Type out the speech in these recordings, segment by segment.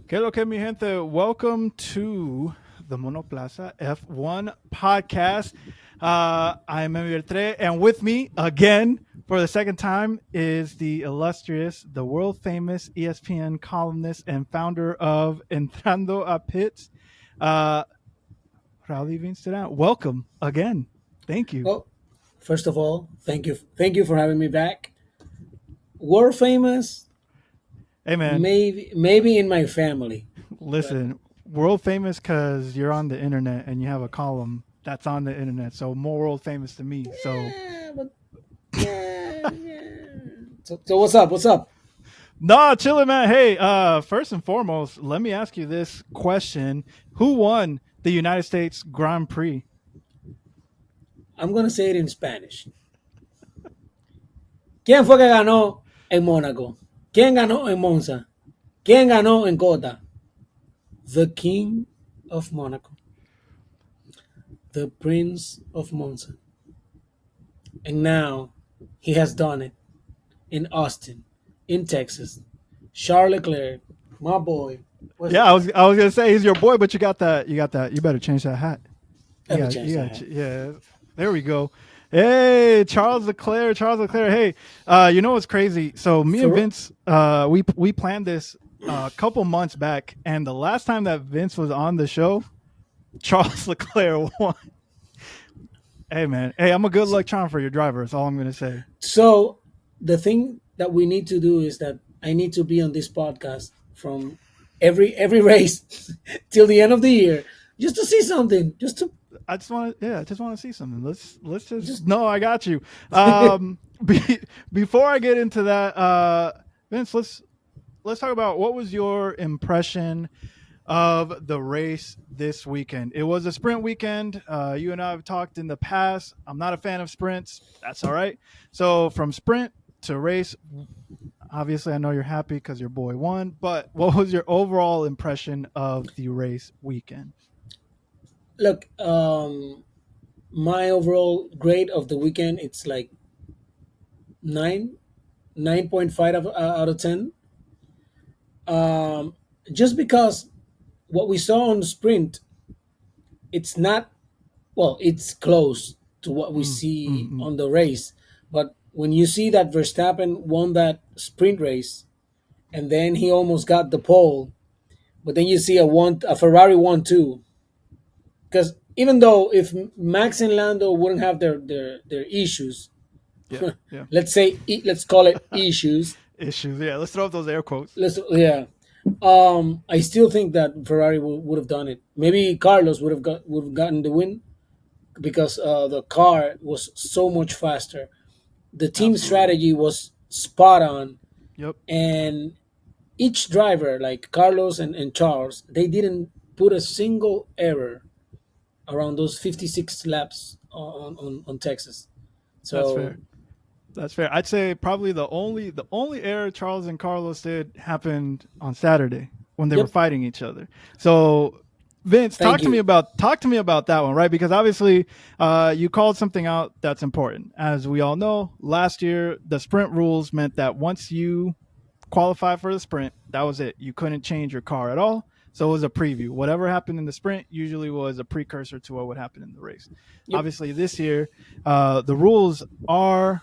Que lo que mi gente, welcome to the Monoplaza F1 podcast. I am Emmy Bertre, and with me again for the second time is the illustrious, the world famous ESPN columnist and founder of Entrando a Pits, uh, Raul Vinz Duran. Welcome again. Thank you. Well, first of all, thank you for having me back. World famous, Hey man, maybe in my family, but listen, world famous because you're on the internet and you have a column that's on the internet, so more world famous to me. So yeah, but yeah. So what's up? What's up? nah, chilling, man. Hey, first and foremost, let me ask you this question: Who won the United States Grand Prix? I'm gonna say it in Spanish. ¿Quién fue que ganó en Mónaco? ¿Quién ganó en Monza? ¿Quién ganó en Cota? The King of Monaco, the Prince of Monza, and now he has done it in Austin, in Texas. Charles Leclerc, my boy. What's Yeah, up? I was gonna say he's your boy, but you got that. You better change that hat. Let me change Yeah. There we go. Hey, Charles Leclerc. Hey, you know what's crazy? So me and For, Vince, we planned this a couple months back, and the last time that Vince was on the show, Charles Leclerc won. Hey man, hey, I'm a good luck charm for your driver. That's all I'm gonna say. so the thing that we need to do is that I need to be on this podcast from every race till the end of the year, just to see something, I just want to see something. Let's just just no, I got you. Be, before I get into that, Vince, let's talk about what was your impression of the race this weekend. It was a sprint weekend. You and I have talked in the past. I'm not a fan of sprints. That's all right. So from sprint to race, obviously I know you're happy because your boy won. But what was your overall impression of the race weekend? look. My overall grade of the weekend, it's like 9, 9.5 out of 10. Um, just because what we saw on the sprint, it's not, well, it's close to what we Mm, see mm, on the race. But when you see that Verstappen won that sprint race and then he almost got the pole, but then you see a Ferrari won too. Because even though if Max and Lando wouldn't have their issues, yeah, yeah. let's call it issues. Issues. Yeah, let's throw up those air quotes. Yeah. I still think that Ferrari would have done it. Maybe Carlos would have gotten the win because the car was so much faster. The team Absolutely. strategy was spot on, Yep. and each driver, like Carlos and Charles, they didn't put a single error around those 56 laps on Texas. That's So, fair. That's fair. I'd say probably the only error Charles and Carlos did happened on Saturday when they were yep, fighting each other. So Vince, thank you. talk to me about that one, right? Because obviously, you called something out that's important. As we all know, last year the sprint rules meant that once you qualified for the sprint, that was it. You couldn't change your car at all. So it was a preview. Whatever happened in the sprint usually was a precursor to what would happen in the race. Yep, Obviously, this year, the rules are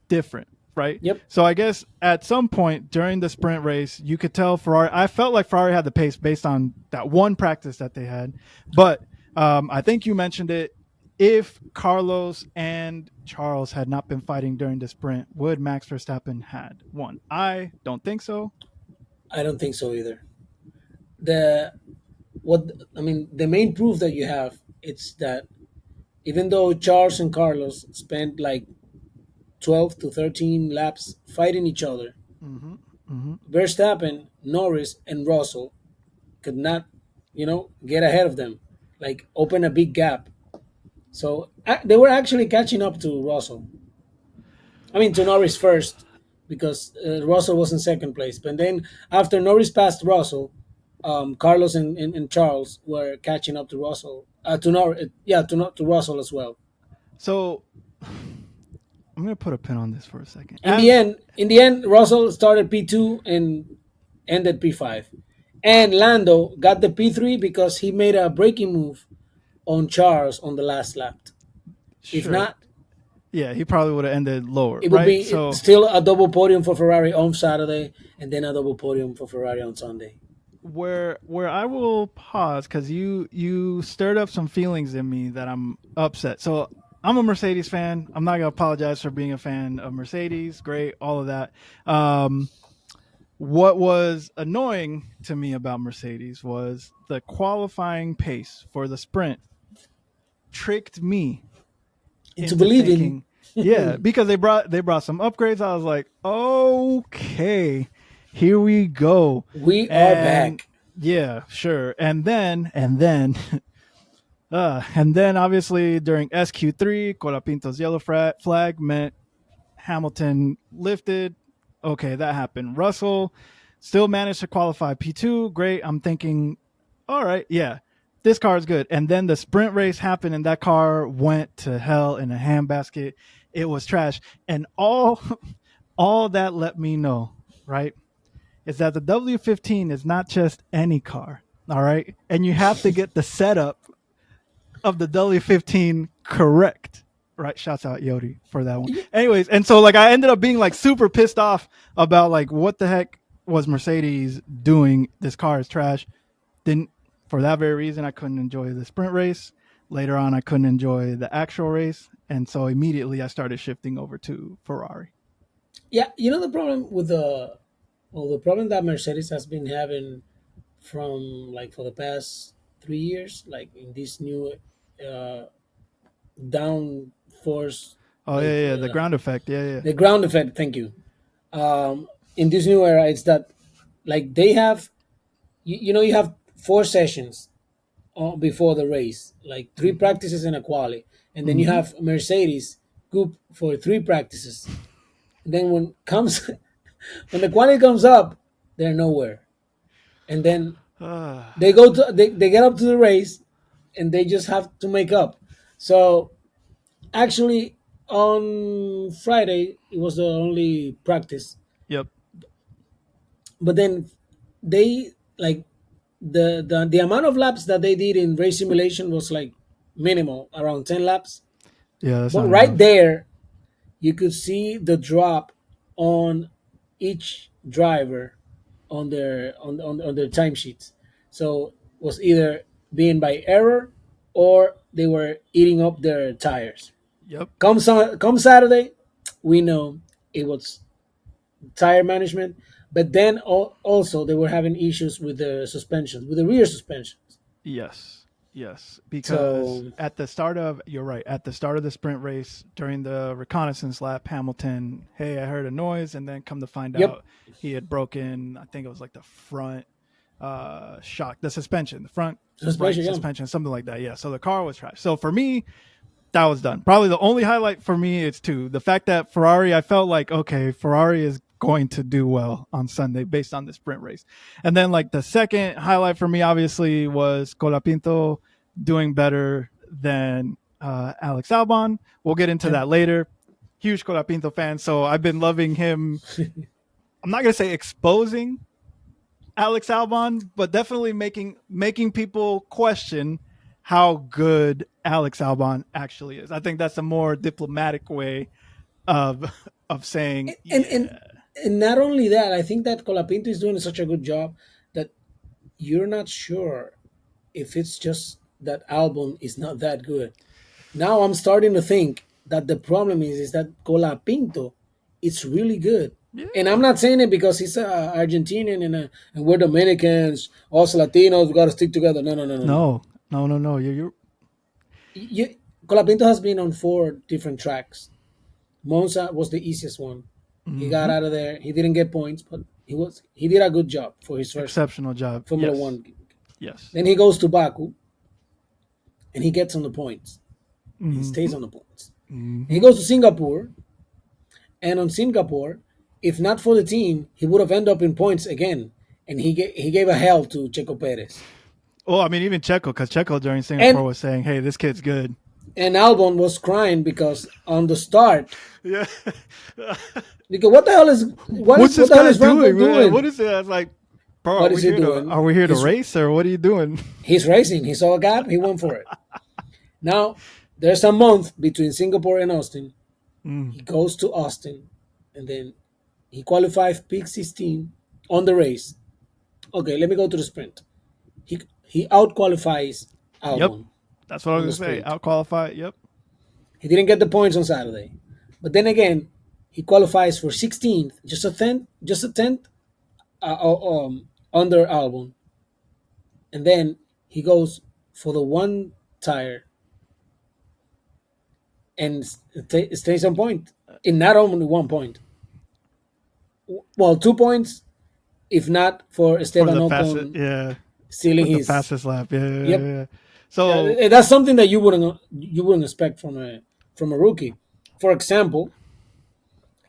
different, right? yep. So I guess at some point during the sprint race, you could tell Ferrari. I felt like Ferrari had the pace based on that one practice that they had, but I think you mentioned it. If Carlos and Charles had not been fighting during the sprint, would Max Verstappen had won? I don't think so. I don't think so either. The what I mean, the main proof that you have, it's that even though Charles and Carlos spent like 12 to 13 laps fighting each other, Hmm. Hmm. Verstappen, Norris, and Russell could not, get ahead of them, like open a big gap. So they were actually catching up to Russell. I mean, to Norris first, because Russell was in second place. But then after Norris passed Russell, Carlos and Charles were catching up to Russell. To Norris, yeah, to Russell as well. So I'm gonna put a pin on this for a second. In the end, Russell started P2 and ended P5. And Lando got the P3 because he made a braking move on Charles on the last lap. If Sure. not, Yeah, he probably would have ended lower, it would right? be So still a double podium for Ferrari on Saturday and then a double podium for Ferrari on Sunday. where I will pause because you stirred up some feelings in me that I'm upset. So I'm a Mercedes fan. I'm not gonna apologize for being a fan of Mercedes. Great, all of that. Um, what was annoying to me about Mercedes was the qualifying pace for the sprint tricked me Into into believing thinking, yeah, because they brought some upgrades. I was like, okay, here we go, we are and back. yeah, sure. And then obviously during SQ3, Colapinto's yellow flag meant Hamilton lifted. Okay, that happened. Russell still managed to qualify P2. Great. I'm thinking, all right, yeah, this car is good. And then the sprint race happened, and that car went to hell in a handbasket. It was trash. And all that let me know, right, is that the W15 is not just any car. All right. And you have to get the setup of the W15 correct. Right. Shouts out Yodi for that one. Anyways, and so like I ended up being like super pissed off about like what the heck was Mercedes doing? This car is trash. Didn't For that very reason I couldn't enjoy the sprint race. Later on I couldn't enjoy the actual race. And so immediately I started shifting over to Ferrari. Yeah, you know the problem with the problem that Mercedes has been having from like for the past 3 years, like in this new uh, down force, Oh like yeah, yeah, the ground effect. Yeah, yeah. the ground effect. Thank you. In this new era, it's that like they have, you have 4 sessions before the race, like three Mm-hmm. practices and a quali, and then you Mm-hmm. have Mercedes group for three practices. And then when comes when the quali comes up, they're nowhere, and then they get up to the race, and they just have to make up. So actually, on Friday it was the only practice, Yep. but then they like the amount of laps that they did in race simulation was like minimal, around 10 laps. Yeah, that's But not right enough. there, you could see the drop on each driver on their timesheets. So was either being by error or they were eating up their tires. Yep. Come Saturday, we know it was tire management, but then also they were having issues with the suspensions, with the rear suspensions. Yes. Yes. Because So at the start of, you're right, at the start of the sprint race during the reconnaissance lap, Hamilton, hey, I heard a noise. And then come to find yep, out he had broken, I think it was like the front shock, the suspension, the front right suspension, yeah. suspension, something like that. Yeah. So the car was trash. So for me, that was done. Probably the only highlight for me is two. The fact that Ferrari, I felt like, okay, Ferrari is going to do well on Sunday based on the sprint race. And then like the second highlight for me obviously was Colapinto doing better than Alex Albon. We'll get into Yep. that later. Huge Colapinto fan, so I've been loving him. I'm not gonna say exposing Alex Albon, but definitely making people question how good Alex Albon actually is. I think that's a more diplomatic way of of saying, and and yeah, and not only that, I think that Colapinto is doing such a good job that you're not sure if it's just that album is not that good. Now I'm starting to think that the problem is that Colapinto, it's really good. And I'm yeah. not saying it because he's Argentinian and we're Dominicans, also Latinos. We got to stick together. No, no, no, no, no. No, no, no, no. You're You, Colapinto has been on 4 different tracks. Monza was the easiest one. He got mm-hmm. out of there. He didn't get points, but he did a good job for his first Exceptional job. Formula Yes, One. yes. Then he goes to Baku and he gets on the points. He Mm-hmm. stays on the points. He Mm-hmm. goes to Singapore, and on Singapore, if not for the team, he would have ended up in points again. And he gave a hell to Checo Perez. Well, I mean, even Checo, because Checo during Singapore And was saying, "Hey, this kid's good." and Albon was crying because on the start, Yeah. because what the hell is What's what this the hell guy is Franco doing, man? What doing? is it? I was like, Bro, What is he doing? are we here to race or what are you doing? He's racing. He saw a gap. He went for it. Now there's a month between Singapore and Austin. Mm. He goes to Austin, and then he qualifies P16 on the race. Okay, let me go to the sprint. He out qualifies Yep. Albon That's what I on the was gonna say. sprint. Out qualified. Yep. He didn't get the points on Saturday, but then again, he qualifies for 16th, just a tenth under Albon, and then he goes for the one tire and stays on point. In not only 1 point, well, 2 points, if not for For Esteban the fastest, Ocon yeah, stealing with the his. fastest lap. Yeah, yeah, Yep, yeah. So that's something that you wouldn't expect from a rookie. For example,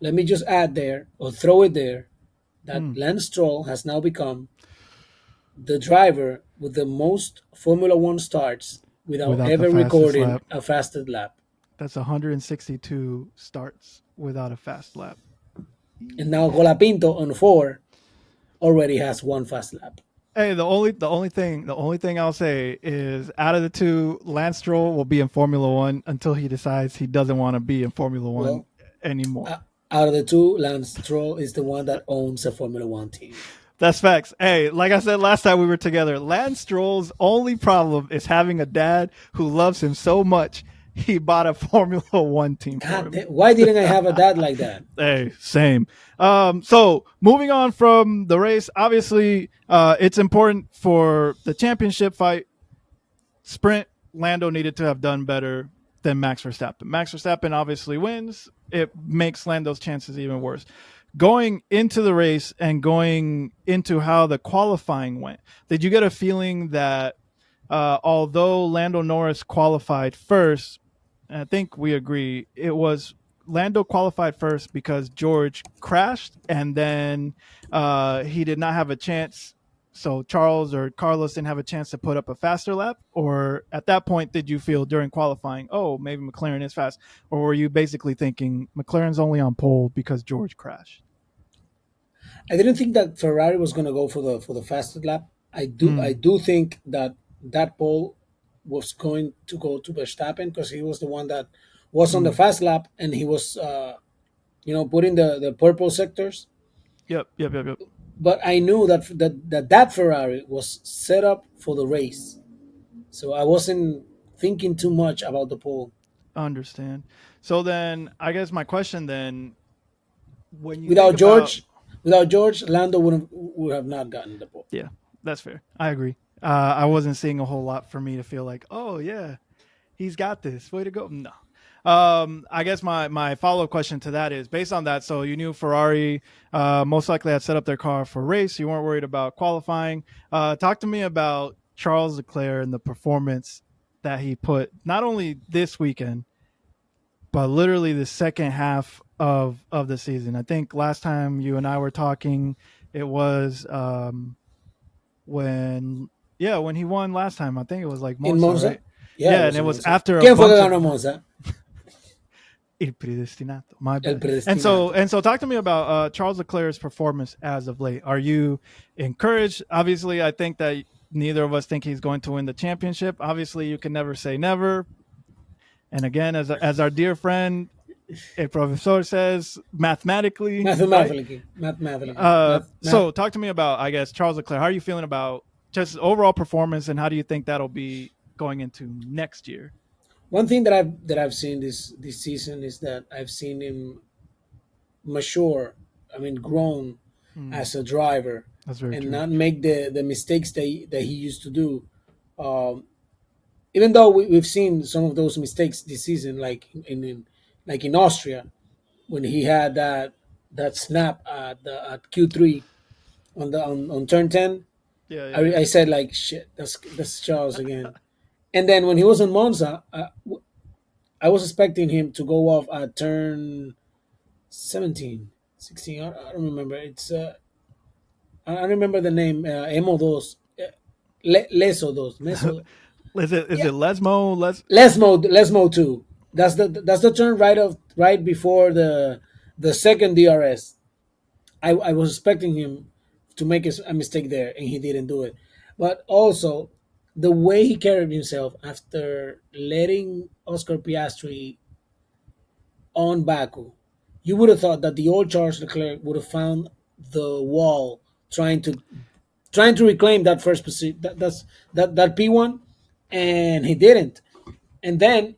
let me just add there or throw it there that mm, Lance Stroll has now become the driver with the most Formula One starts without without the ever fastest recording lap, a fasted lap. that's 162 starts without a fast lap. And now Colapinto on four already has one fast lap. Hey, the only thing I'll say is out of the two, Lance Stroll will be in Formula One until he decides he doesn't want to be in Formula One Well, anymore. uh, out of the two, Lance Stroll is the one that owns a Formula One team. That's facts. Hey, like I said last time we were together, Lance Stroll's only problem is having a dad who loves him so much he bought a Formula One team for God, him. why didn't I have a dad like that? Hey, same. So moving on from the race, obviously, it's important for the championship fight. Sprint, Lando needed to have done better than Max Verstappen. Max Verstappen obviously wins. It makes Lando's chances even worse. Going into the race and going into how the qualifying went, did you get a feeling that although Lando Norris qualified first, I think we agree it was Lando qualified first because George crashed and then he did not have a chance. So Charles or Carlos didn't have a chance to put up a faster lap? Or at that point, did you feel during qualifying, oh, maybe McLaren is fast? Or were you basically thinking McLaren's only on pole because George crashed? I didn't think that Ferrari was going to go for the fastest lap. I Mm, do think that that pole was going to go to Verstappen because he was the one that was on the mm. fast lap and he was putting the purple sectors. Yep, yep, yep, yep. But I knew that Ferrari was set up for the race, so I wasn't thinking too much about the pole. Understand. So then, I guess my question then, when you think Without about, George, without George, Lando would have not gotten the pole. yeah, that's fair. I agree. I wasn't seeing a whole lot for me to feel like, oh yeah, he's got this. Way to go. No. I guess my follow up question to that is based on that. So you knew Ferrari most likely had set up their car for race. You weren't worried about qualifying. Talk to me about Charles Leclerc and the performance that he put not only this weekend but literally the second half of the season. I think last time you and I were talking, it was when when he won last time. I think it was like In Monza, Monza, right? yeah, it Yeah, and was it in was Monza. after a ¿Quién fue que bunch of ganó Monza? Il predestinato. My El bad. predestinado. And so talk to me about Charles Leclerc's performance as of late. Are you encouraged? Obviously, I think that neither of us think he's going to win the championship. Obviously, you can never say never. And again, as our dear friend, a professor says, mathematically, right? Mathematically, So talk to me about, I guess, Charles Leclerc. How are you feeling about just overall performance, and how do you think that'll be going into next year? one thing that I've seen this season is that I've seen him mature. I mean, grown Hmm, as a driver, that's very and true. not make the mistakes that he used to do. Um, Even though we've seen some of those mistakes this season, like in Austria when he had that snap at Q3 on turn 10. Yeah, yeah, I said like shit, that's Charles again. And then when he was in Monza, I was expecting him to go off at turn 17, 16. I don't remember. I remember the name Emo dos, Leso dos, yeah. Meso. Is Yeah, it Lesmo? Lesmo two. That's the turn right before the second DRS. I was expecting him to make a mistake there, and he didn't do it. But also the way he carried himself after letting Oscar Piastri on Baku, you would have thought that the old Charles Leclerc would have found the wall trying to reclaim that first position, that P1, and he didn't. And then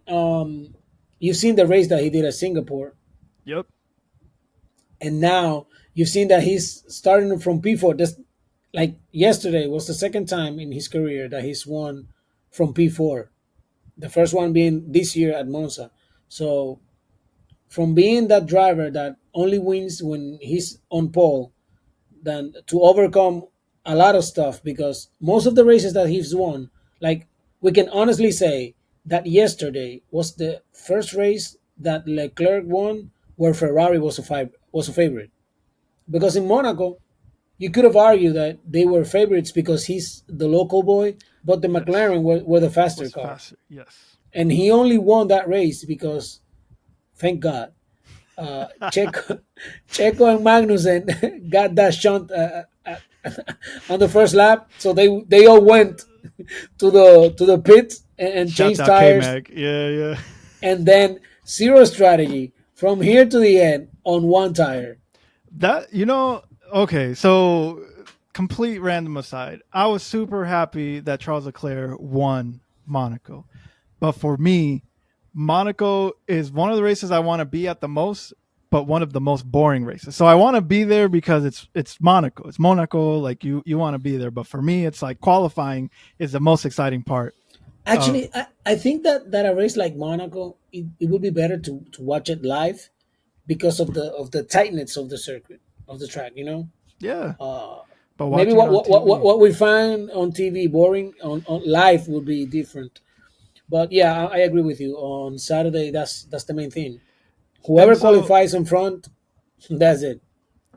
you've seen the race that he did at Singapore, Yep. and now you've seen that he's starting from P4. This, like yesterday was the second time in his career that he's won from P4. The first one being this year at Monza. So from being that driver that only wins when he's on pole, than to overcome a lot of stuff, because most of the races that he's won, like, we can honestly say that yesterday was the first race that Leclerc won where Ferrari was a favorite. Because in Monaco, you could have argued that they were favorites because he's the local boy, but the Yes. McLaren were the faster Was car, faster. Yes. and he only won that race because, thank God, Checo, Checo and Magnussen got that shunt on the first lap, so they all went to the pit and Shouts changed out K tires, Mag. Yeah, yeah. and then zero strategy from here to the end on one tire. That okay, so complete random aside, I was super happy that Charles Leclerc won Monaco. But for me, Monaco is one of the races I want to be at the most, but one of the most boring races. So I want to be there because it's Monaco. It's Monaco, like you want to be there. But for me, it's like qualifying is the most exciting part of. Actually, I think that a race like Monaco, it would be better to watch it live because of the tightness of the circuit, of the track. Yeah, Uh, but Maybe watching it on TV. what we find on TV boring on live would be different. But yeah, I agree with you. On Saturday, that's the main thing. And Whoever so qualifies in front, that's it.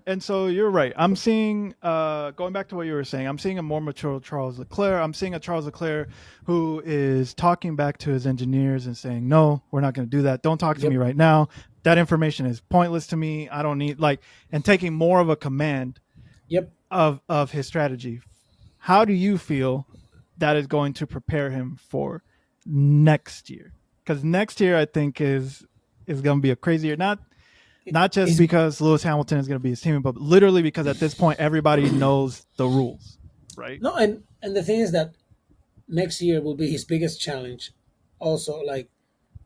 And so you're right. I'm seeing, going back to what you were saying, I'm seeing a more mature Charles Leclerc. I'm seeing a Charles Leclerc who is talking back to his engineers and saying, no, we're not going to do that. Don't talk to me Yep. right now. That information is pointless to me. I don't need, like, and taking more of a command Yep. of his strategy. How do you feel that is going to prepare him for next year? Because next year, I think, is going to be a crazy year. Not just It's because Lewis Hamilton is going to be his teammate, but literally because at this point everybody knows the rules, right? no, and the thing is that next year will be his biggest challenge. Also, like,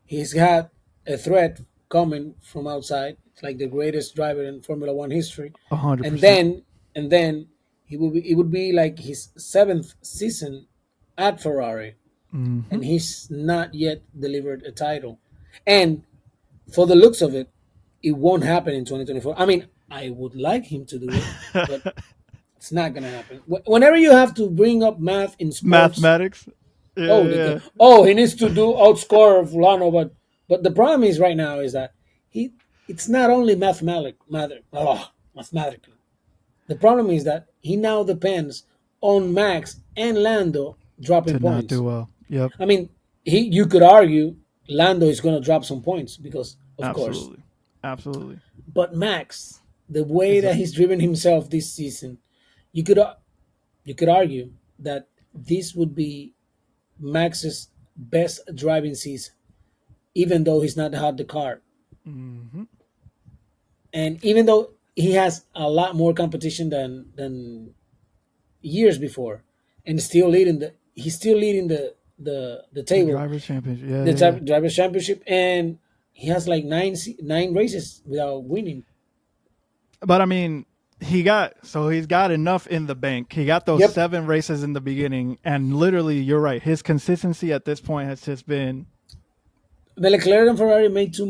he's got a threat coming from outside. It's like the greatest driver in Formula One history, A hundred and percent. then and then it would be like his seventh season at Ferrari, Mm-hmm. and he's not yet delivered a title. And for the looks of it, it won't happen in 2024. I mean, I would like him to do it, but it's not gonna happen. Whenever you have to bring up math in sports, Mathematics. oh, Yeah, he needs to do outscore Fulano, but the problem is right now is that he it's not only mathematically. The problem is that he now depends on Max and Lando dropping to not do points. well. Yep, I mean, he you could argue Lando is going to drop some points because, of course, absolutely, absolutely. but Max, the way Is a that he's driven himself this season, you could you could argue that this would be Max's best driving season, even though he's not had the car, mm-hmm. and even though he has a lot more competition than years before, and still leading he's still leading the The table, drivers' championship. Yeah, the yeah, yeah. drivers championship, and he has like nine races without winning. But I mean, he's got enough in the bank. He got those Yep. 7 races in the beginning, and literally, you're right. His consistency at this point has just been The Leclerc and Ferrari made too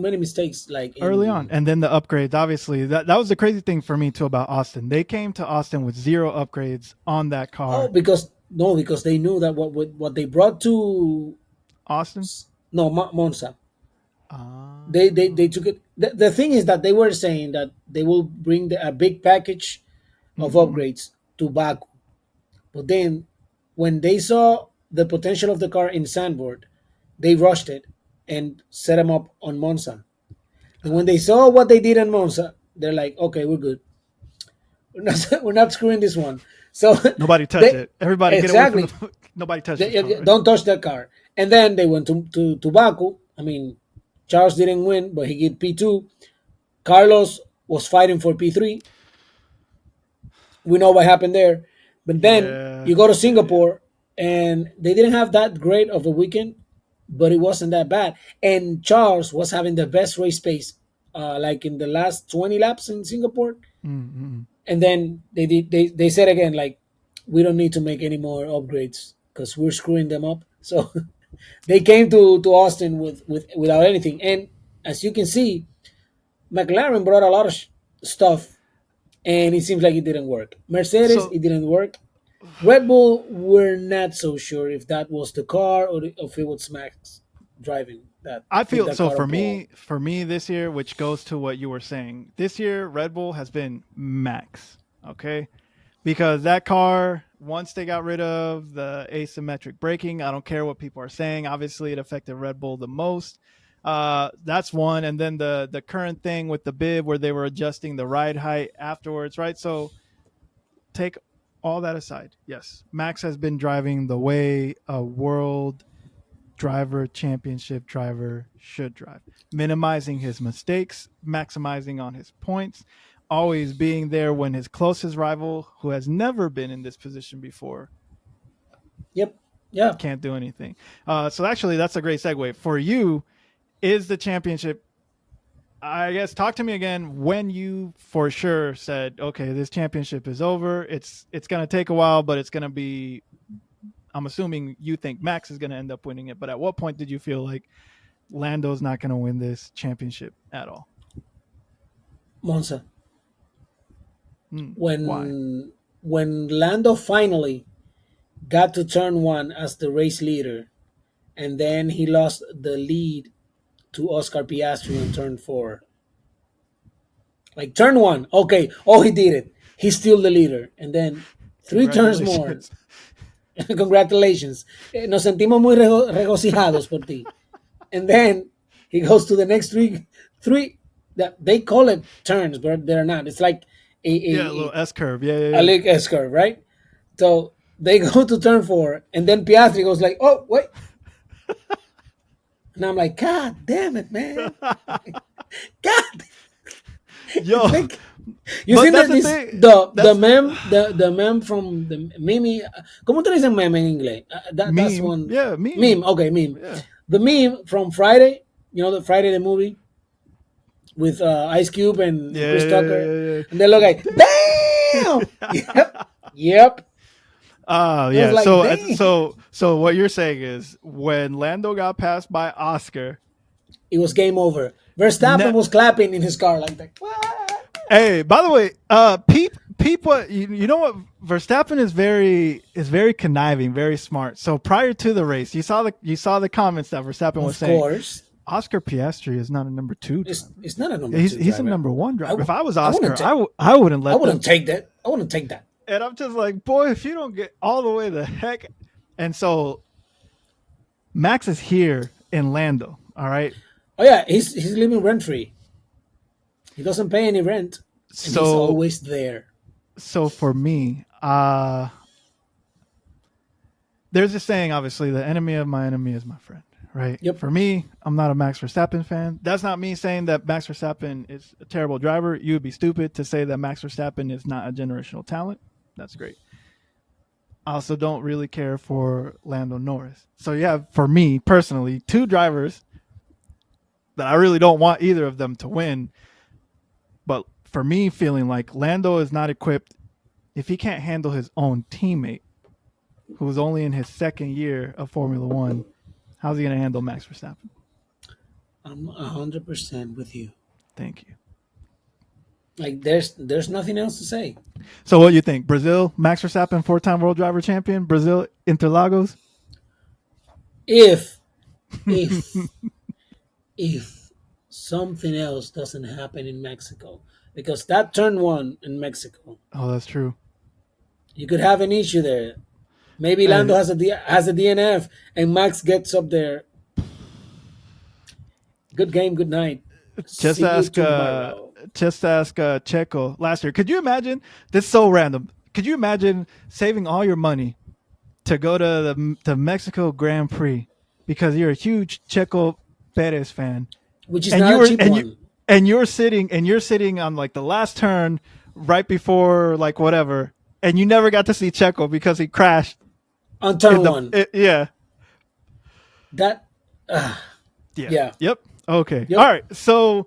many mistakes, like early on, in and then the upgrades. Obviously, that was the crazy thing for me too about Austin. They came to Austin with zero upgrades on that oh, car. because no, because they knew that what they brought to Austin. no Monza, they Ah. took it. The thing is that they were saying that they will bring a big package of Mm-mm. upgrades to Baku, but then when they saw the potential of the car in Sandboard, they rushed it and set them up on Monza. And when they saw what they did in Monza, they're like, okay, we're good. We're not screwing this one. So Nobody touch they it. Everybody get away from exactly the. Nobody touch this car. don't touch that car. And then they went to Baku. I mean, Charles didn't win, but he get P2. Carlos was fighting for P3. We know what happened there. But then Yeah, you go to yeah. Singapore, and they didn't have that great of a weekend, but it wasn't that bad. And Charles was having the best race pace, like in the last 20 laps in Singapore. Mm-hmm. And then they said again, like, we don't need to make any more upgrades because we're screwing them up. So they came to Austin without anything. And as you can see, McLaren brought a lot of stuff, and it seems like it didn't work. Mercedes, So it didn't work. Red Bull, we're not so sure if that was the car or if it was Max driving that I put feel that so car for on pole. me this year, which goes to what you were saying. This year, Red Bull has been max. Okay, because that car, once they got rid of the asymmetric braking, I don't care what people are saying. Obviously, it affected Red Bull the most. That's one, and then the current thing with the bib where they were adjusting the ride height afterwards, right? So take all that aside. Yes, Max has been driving the way a world driver, championship driver should drive, minimizing his mistakes, maximizing on his points, always being there when his closest rival, who has never been in this position before, Yep. Yeah. can't do anything. So actually, that's a great segue for you. Is the championship? I guess talk to me again when you for sure said, okay, this championship is over. It's gonna take a while, but it's gonna be. I'm assuming you think Max is gonna end up winning it, but at what point did you feel like Lando's not going to win this championship at all? Monza. Why? When Lando finally got to turn one as the race leader, and then he lost the lead to Oscar Piastri on turn four. Like turn one, okay, oh he did it. He's still the leader. And then three turns more. Congratulations. Congratulations. Nos sentimos muy regocijados por ti. And then he goes to the next three that they call it turns, but they're not. It's like a Yeah, a a, little S curve. Yeah, yeah, a yeah. Lick S curve, right? So they go to turn four, and then Piastri goes like, "Oh wait," and I'm like, "God damn it, man! God!" It's Yo, like you but seen that's that the this thing. the That's meme the meme from the meme. ¿Cómo te dicen meme en inglés? That's meme. one Yeah, meme. meme. Okay, meme. Yeah. The meme from Friday. You know the Friday the movie with Ice Cube and Yeah, Chris yeah, Tucker, yeah, and they look like, "Damn!" Yep, yep. Oh, It was yeah. like, So, "Damn!" what you're saying is when Lando got passed by Oscar, It was game over. Verstappen ne- was clapping in his car like that. What? hey, by the way, peep what you know what Verstappen is very conniving, very smart. So prior to the race, you saw the comments that Verstappen was Of saying. course, Oscar Piastri is not a number two it's driver. not a number He's two he's a driver. number one I, driver. If I was I wouldn't Oscar, take. I wouldn't I let them. wouldn't take that. I wouldn't take that. And I'm just like, boy, if you don't get all the way the heck. And so Max is here in Lando. All right. Oh yeah, he's living rent free. He doesn't pay any rent, and he's So always there. for me, there's a saying, obviously, the enemy of my enemy is my friend, right? Yep. For me, I'm not a Max Verstappen fan. That's not me saying that Max Verstappen is a terrible driver. You would be stupid to say that Max Verstappen is not a generational talent. That's great. I also don't really care for Lando Norris. So, yeah, for me personally, two drivers that I really don't want either of them to win. But for me, feeling like Lando is not equipped, if he can't handle his own teammate, who's only in his second year of Formula One, how's he going to handle Max Verstappen? I'm 100% with you. Thank you. Like there's nothing else to say. So, what do you think? Brazil, Max Verstappen, four-time world driver champion. Brazil, Interlagos. If if if something else doesn't happen in Mexico, because that turn one in Mexico, Oh, that's true. you could have an issue there. Maybe Lando Hey, has a DNF and Max gets up there. Good game, good night. just See you ask. tomorrow. just ask Checo last year. Could you imagine this? Is so random. Could you imagine saving all your money to go to the Mexico Grand Prix because you're a huge Checo Perez fan, which is and not you a were cheap one. and you're sitting on like the last turn right before like whatever, and you never got to see Checo because he crashed On in turn the one. yeah. That, uh, Yeah. yeah, Yep. Okay. All yep. right. So,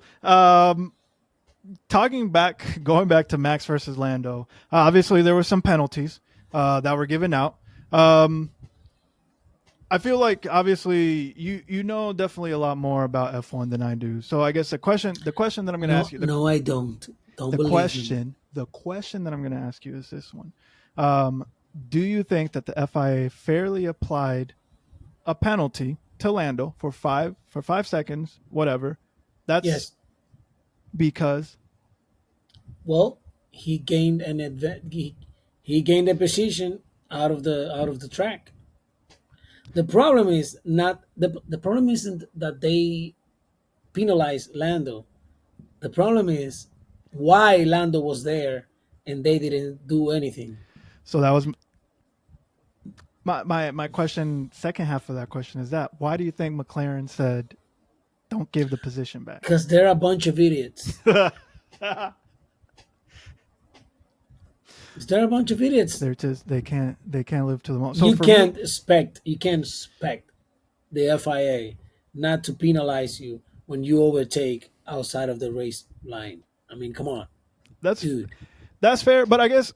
going back to Max versus Lando. Obviously, there were some penalties that were given out. Um, I feel like obviously you know definitely a lot more about F1 than I do. So I guess the question that I'm going to ask No, you no, I don't. Don't believe me. the question that I'm going to ask you is this one. Um, do you think that the FIA fairly applied a penalty to Lando for 5 seconds, whatever? That's Yes. because Well, he gained an he gained a position out of the track. The problem is not the problem isn't that they penalize Lando. The problem is why Lando was there and they didn't do anything. so that was my question. Second half of that question is that why do you think McLaren said don't give the position back? Because they're a bunch of idiots. They're a bunch of idiots. They're just they can't live to the moment. So You for me, can't expect the FIA not to penalize you when you overtake outside of the race line. I mean, come on, that's dude. that's fair. But I guess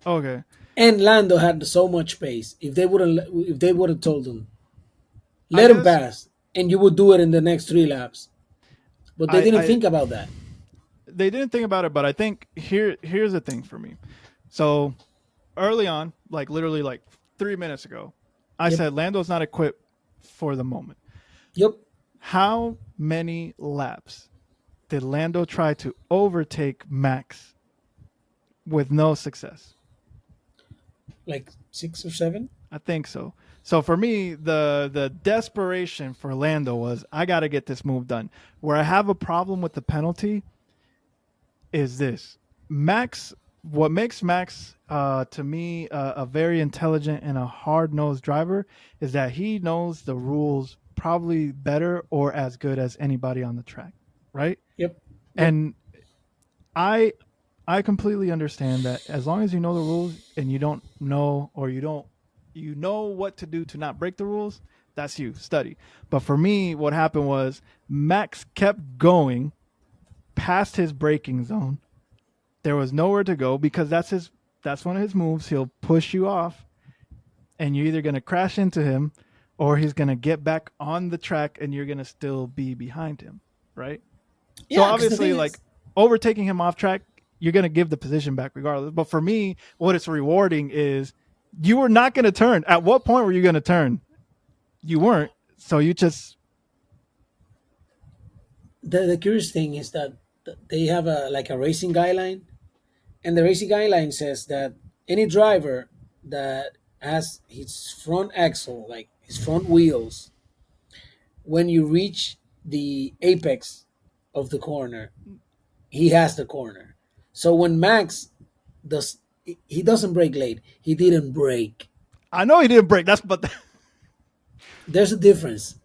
okay. And Lando had so much space. If they would have told him, I let him guess pass, and you would do it in the next 3 laps. But they didn't I think about that. they didn't think about it, but I think here's the thing for me. So early on, like literally like 3 minutes ago, I Yep. said Lando's not equipped for the moment. Yep. How many laps did Lando try to overtake Max with no success? Like 6 or 7. I think so. So for me, the desperation for Lando was I got to get this move done. Where I have a problem with the penalty is this. Max what makes Max to me a very intelligent and a hard-nosed driver is that he knows the rules probably better or as good as anybody on the track, right? Yep. Yep. And I I completely understand that as long as you know the rules and you don't know or you know what to do to not break the rules, that's you study. But for me, what happened was Max kept going past his braking zone. There was nowhere to go because that's one of his moves. He'll push you off and you're either going to crash into him or he's going to get back on the track and you're going to still be behind him, right? So Yeah, because the obviously, thing like is, overtaking him off track, you're gonna give the position back regardless. But for me, what it's rewarding is you were not gonna turn. At what point were you gonna turn? You weren't. So you just the curious thing is that they have a like a racing guideline, and the racing guideline says that any driver that has his front axle, like his front wheels, when you reach the apex of the corner, he has the corner. So when Max does, he doesn't brake late. He didn't brake. I know he didn't break. That's but There's a difference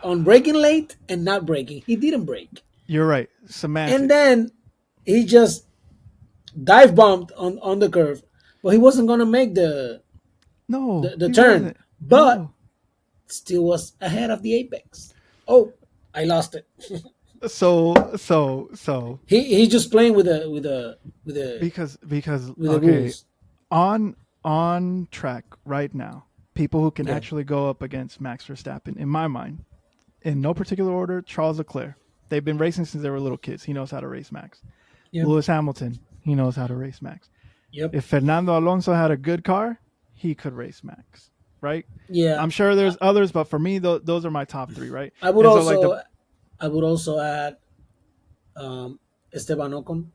on braking late and not braking. He didn't brake, you're right. and Semantics. then he just dive bombed on the curve, but he wasn't gonna make No, the he turn, wasn't. but No. still was ahead of the apex. Oh, I lost it. So He's just playing with the because with the okay, rules. on track right now, people who can Yeah. actually go up against Max Verstappen, in my mind, in no particular order, Charles Leclerc. They've been racing since they were little kids. He knows how to race Max. Yep. Lewis Hamilton, he knows how to race Max. Yep. If Fernando Alonso had a good car, he could race Max, right? Yeah. I'm sure there's others, but for me, those are my top three, right? I would And so, like the also I would also add um, Esteban Ocon.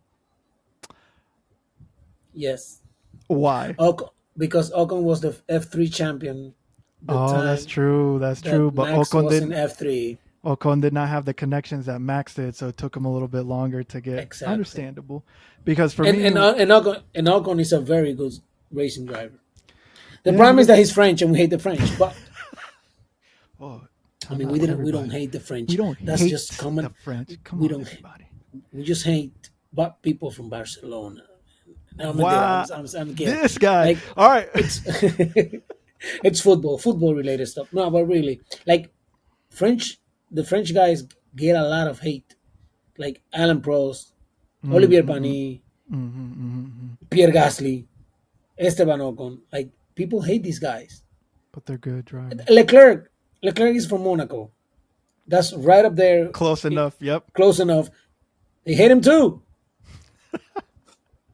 Yes, why? Ocon, because Ocon was the F3 champion the Oh, that's time true. That's that true. But Max was in F3. Ocon did not have the connections that Max did, so it took him a little bit longer to get. Exactly. Understandable, because for And me, Ocon is a very good racing driver. The yeah, problem is that he's French and we hate the French. But oh, I time mean, out, we don't everybody. hate the We French. don't That's just hate the common. French. Come We on, don't. everybody. We just hate but people from Barcelona. No, Wow, I'm kidding. this guy. Like All right. it's it's football related stuff. No, but really, like French, the French guys get a lot of hate. Like Alain Prost, Olivier Mm-hmm, Panis, mm-hmm. Pierre Gasly, Esteban Ocon. Like people hate these guys. But they're good drivers. Leclerc is from Monaco. That's right up there, Close enough. Yep. close enough. They hate him too.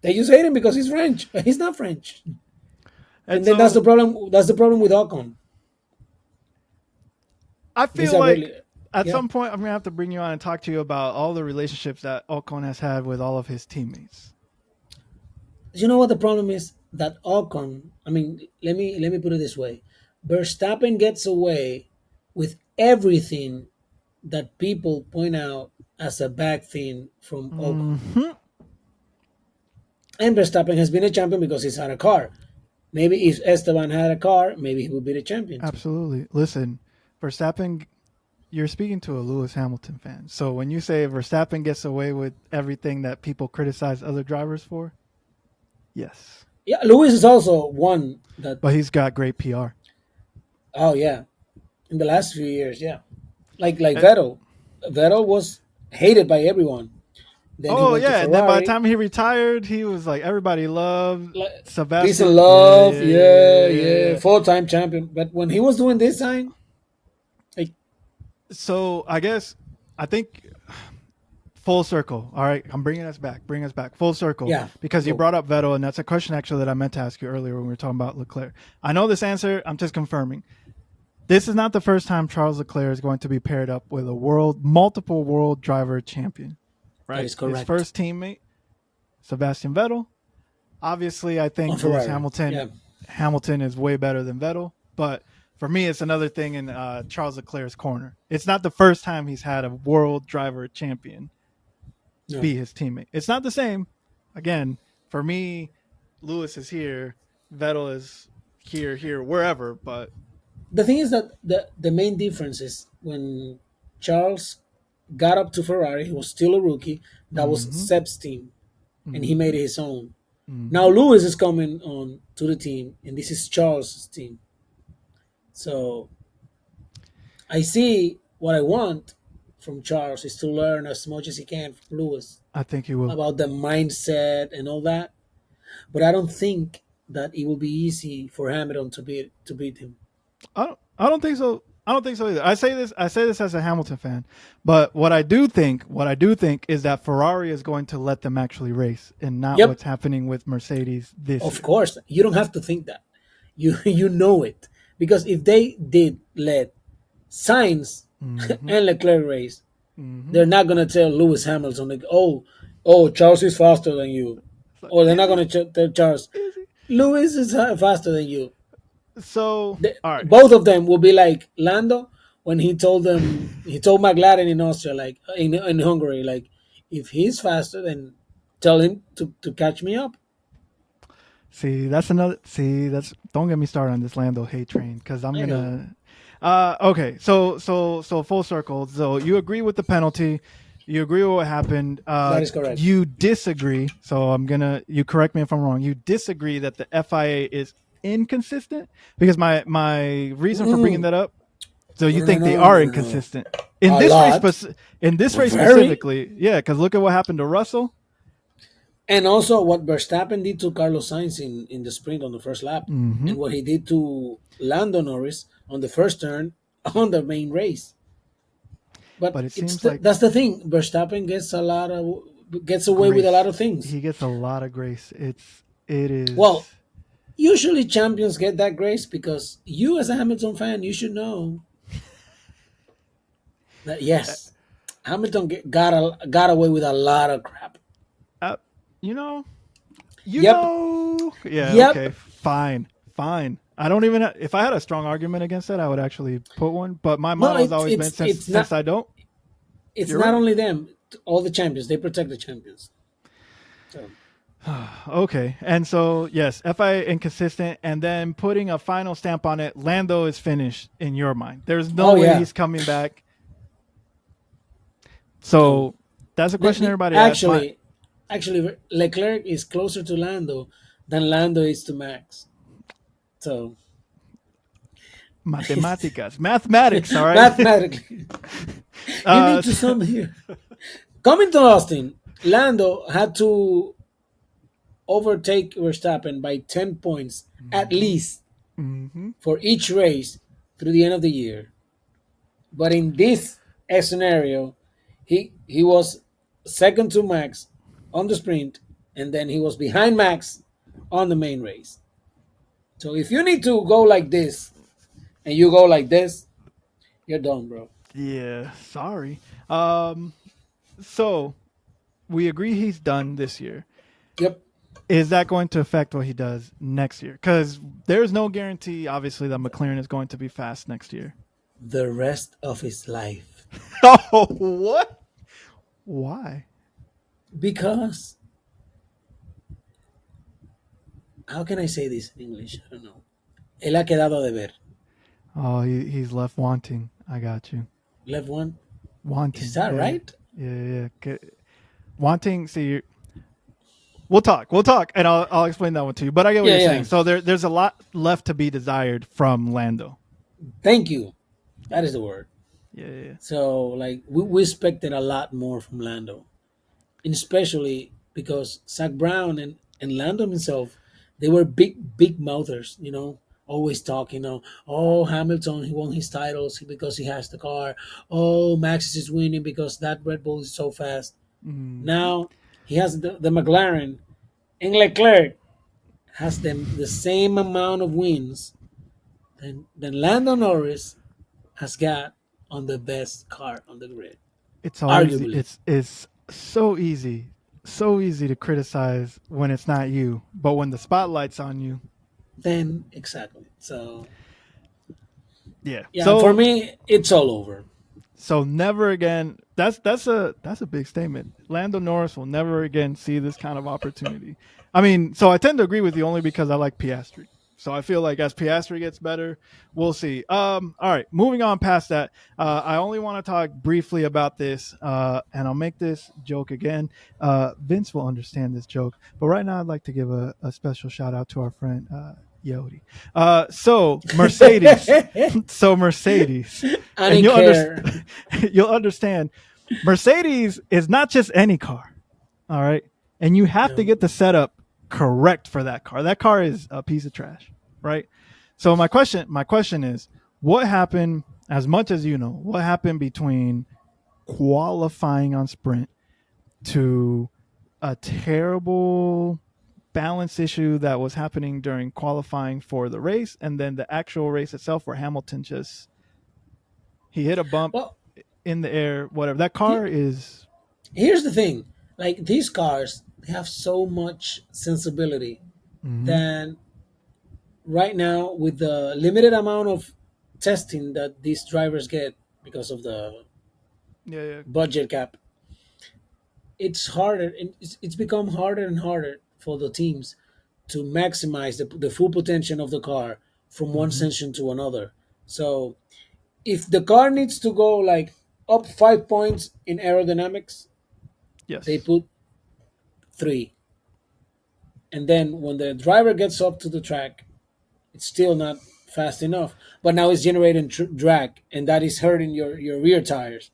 They just hate him because he's French. He's not French. And And then that's the so problem. That's the problem with Ocon. I He's feel a like really, at yeah. some point I'm gonna have to bring you on and talk to you about all the relationships that Ocon has had with all of his teammates. You know what the problem is? That Ocon. I mean, let me put it this way: Verstappen gets away with everything that people point out as a bad thing from Ocon. Hmm. And Verstappen has been a champion because he's had a car. Maybe if Esteban had a car, maybe he would be the champion too. Absolutely. Listen, Verstappen, you're speaking to a Lewis Hamilton fan. So when you say Verstappen gets away with everything that people criticize other drivers for, yes. Yeah, Lewis is also one that. But he's got great PR. Oh yeah, in the last few years, yeah. Like And, Vettel. Vettel was hated by everyone. Then he oh went to yeah, and then by the Ferrari. time he retired, he was like everybody loved Like, peace and Sebastian. Yeah, love, yeah, yeah, yeah, yeah, yeah, yeah. full-time champion. But when he was doing this sign, like, So I think full circle. All right, I'm bringing us back. Bring us back full circle yeah, because you go. brought up Vettel, and that's a question actually that I meant to ask you earlier when we were talking about Leclerc. I know this answer. I'm just confirming. This is not the first time Charles Leclerc is going to be paired up with a multiple world driver champion. That Right, is his correct. first teammate, Sebastian Vettel. Obviously, I On think Lewis Ferrari, Hamilton yeah, Hamilton is way better than Vettel, but for me, it's another thing in Charles Leclerc's corner. It's not the first time he's had a world driver champion no. be his teammate. It's not the same. Again, for me, Lewis is here, Vettel is here, wherever. But The thing is that the main difference is when Charles got up to Ferrari, he was still a rookie. That was mm-hmm, Seb's team, and he made mm-hmm, it his own. Now mm-hmm. Lewis is coming on to the team, and this is Charles' team. So I see what I want from Charles is to learn as much as he can from Lewis I think he will. about the mindset and all that. But I don't think that it will be easy for Hamilton to beat him. I don't think so. I don't think so either. I say this as a Hamilton fan, but what I do think is that Ferrari is going to let them actually race, and not Yep, what's happening with Mercedes this of year. course. You don't have to think that. You know it because if they did let Sainz Mm-hmm, and Leclerc race, mm-hmm. they're not gonna tell Lewis Hamilton like, oh, Charles is faster than you, It's like, or they're is not he? gonna tell Charles Is he? Lewis is faster than you. So, all right. Both of them will be like Lando when he told McLaren in Austria, like in Hungary, like if he's faster, then tell him to catch me up. See, that's another. See, that's. Don't get me started on this Lando hate train because I'm I know gonna. Okay. So full circle. So you agree with the penalty. You agree with what happened. that is correct. You disagree. So I'm gonna. You correct me if I'm wrong. You disagree that the FIA is inconsistent because my reason for bringing Mm, that up. So you no, no, think they no, are no, no. inconsistent in A this race? lot, In this race very, specifically, yeah. Because look at what happened to Russell. and also what Verstappen did to Carlos Sainz in the sprint on the first lap, Hmm. and what he did to Lando Norris on the first turn on the main race. But But it seems like that's the thing. Verstappen gets away with a lot grace. of things. He gets a lot of grace. It Well, is. usually champions get that grace because you, as a Hamilton fan, you should know that yes, Hamilton got away with a lot of crap. Uh, you know, Yep, yeah, yep. okay, fine. I don't even. If I had a strong argument against that, I would actually put one. But my No, motto has always been it's since not. I don't. It's You're not right. only them. All the champions, they protect the champions. So, Okay, and so yes, FIA inconsistent, and then putting a final stamp on it. Lando is finished in your mind. There's no oh way yeah, he's coming back. no. So that's a question everybody asks. My Actually, Leclerc is closer to Lando than Lando is to Max. So, mathematicas, mathematics. All right. mathematically, you uh, need to sum here. Coming to Austin, Lando had to overtake Verstappen by 10 points at mhm, least mhm. for each race through the end of the year. But in this scenario, he was second to Max on the sprint, and then he was behind Max on the main race. So if you need to go like this and you go like this, you're done, bro. Yeah. Sorry. So we agree he's done this year. Yep. Is that going to affect what he does next year? Because there's no guarantee, obviously, that McLaren is going to be fast next year. The rest of his life. Oh, what? Why? Because, how can I say this in English? I don't know. Él ha quedado de ver. Oh, he's left wanting. I got you. Left one. Is Wanting. that Yeah. right? Yeah. Wanting. See, we'll talk. We'll talk, and I'll explain that one to you. But I get what Yeah, you're yeah. saying. So there's a lot left to be desired from Lando. Thank you. That is the word. Yeah. So, like, we expected a lot more from Lando, and especially because Zach Brown and Lando himself, they were big mouthers, always talking. Oh, Hamilton, he won his titles because he has the car. Oh, Max is winning because that Red Bull is so fast. Mm-hmm. Now he has the McLaren, and Leclerc has the same amount of wins than Lando Norris has got on the best car on the grid, It's always arguably. it's so easy to criticize when it's not you, but when the spotlight's on you, Then exactly. So yeah. yeah, for me, it's all over. So never again. That's a big statement. Lando Norris will never again see this kind of opportunity. I mean, so I tend to agree with you only because I like Piastri. So I feel like as Piastri gets better, we'll see. All right, moving on past that. I only want to talk briefly about this, and I'll make this joke again. Vince will understand this joke, but right now I'd like to give a special shout out to our friend Yodi. So Mercedes, so Mercedes, I and didn't you'll care. understand. You'll understand. Mercedes is not just any car, all right, and you have to No. get the setup correct for that car. That car is a piece of trash, right? So my question is, what happened? As much as you know, what happened between qualifying on sprint to a terrible balance issue that was happening during qualifying for the race, and then the actual race itself, where Hamilton just he hit a bump Well, in the air, whatever. That he, car is. here's the thing. Like these cars, they have so much sensibility Mhm. that right now, with the limited amount of testing that these drivers get because of the Yeah. budget cap, it's harder. It's become harder and harder for the teams to maximize the full potential of the car from one Hmm. section to another. So if the car needs to go like up 5 points in aerodynamics, they Yes. put three. And then when the driver gets up to the track, it's still not fast enough. But now it's generating drag, and that is hurting your rear tires.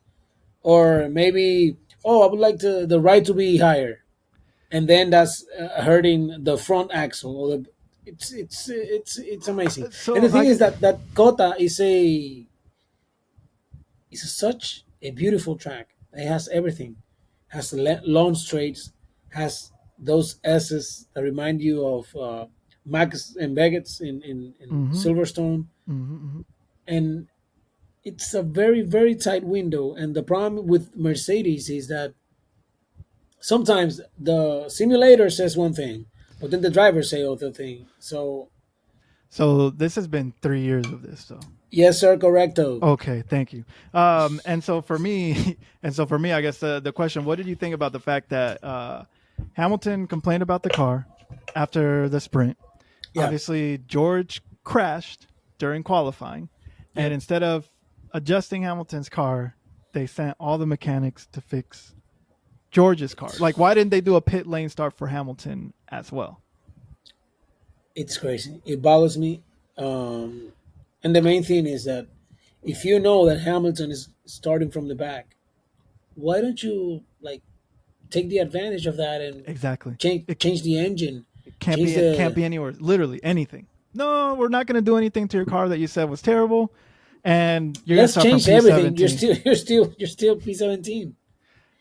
Or maybe, oh, I would like the ride to be higher, and then that's hurting the front axle. It's amazing. And So the thing I. is that Kota is such a beautiful track. It has everything. Has the long straights. Has those S's that remind you of Max and Baggett's in Hmm. Silverstone. Hmm. And it's a very, very tight window. And the problem with Mercedes is that sometimes the simulator says one thing, but then the driver say other thing. So So this has been 3 years of this. So Yes, sir. Correcto. okay, thank you. And so for me, I guess the question: what did you think about the fact that Hamilton complained about the car after the sprint? Yeah. Obviously, George crashed during qualifying, and Yep. instead of adjusting Hamilton's car, they sent all the mechanics to fix George's car. Like, why didn't they do a pit lane start for Hamilton as well? It's crazy. It bothers me. And the main thing is that if you know that Hamilton is starting from the back, why don't you like take the advantage of that and Exactly. change It, change the engine, it can't change be. It can't the be anywhere. Literally anything. No, we're not going to do anything to your car that you said was terrible, and you're going to let's start from change everything. You're P17. still you're still P17.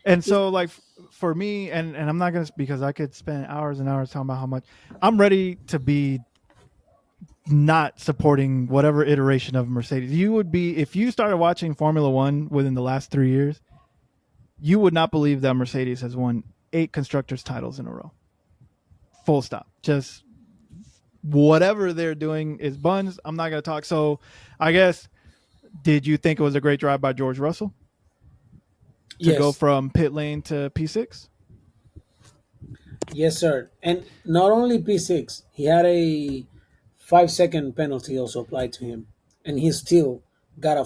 And so, like, for me, and I'm not going to, because I could spend hours and hours talking about how much I'm ready to be not supporting whatever iteration of Mercedes. You would be, if you started watching Formula One within the last 3 years, you would not believe that Mercedes has won 8 constructors titles in a row. Full stop. Just whatever they're doing is buns. I'm not going to talk. So I guess, did you think it was a great drive by George Russell to go Yes, from pit lane to P6? yes, sir. And not only P6, he had a 5 second penalty also applied to him, and he still got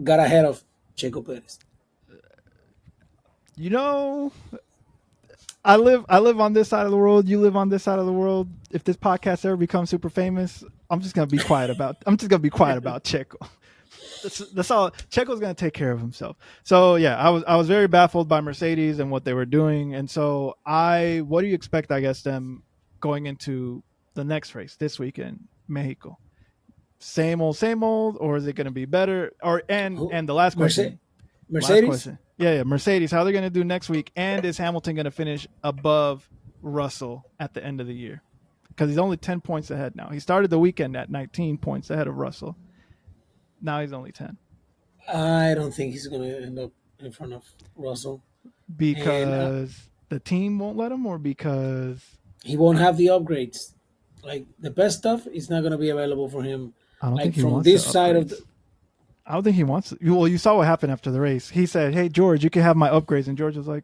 ahead of Checo Perez. You know, I live on this side of the world. You live on this side of the world. If this podcast ever becomes super famous, I'm just gonna be quiet about Checo. That's all. Checo's gonna take care of himself. So yeah, I was very baffled by Mercedes and what they were doing. And so what do you expect? I guess them going into the next race this weekend, Mexico. Same old, or is it going to be better? Or Who? and the last Mercedes. question, last Mercedes. question. Yeah, yeah, Mercedes. How they're going to do next week? And is Hamilton going to finish above Russell at the end of the year? Because he's only 10 points ahead now. He started the weekend at 19 points ahead of Russell. Now he's only 10 I don't think he's going to end up in front of Russell, and because the team won't let him, or because he won't have the upgrades. Like the best stuff is not going to be available for him. I don't think Like he from wants the this side of the. upgrades. I don't think he wants. Well, you saw what happened after the race. He said, "Hey George, you can have my upgrades," and George was like,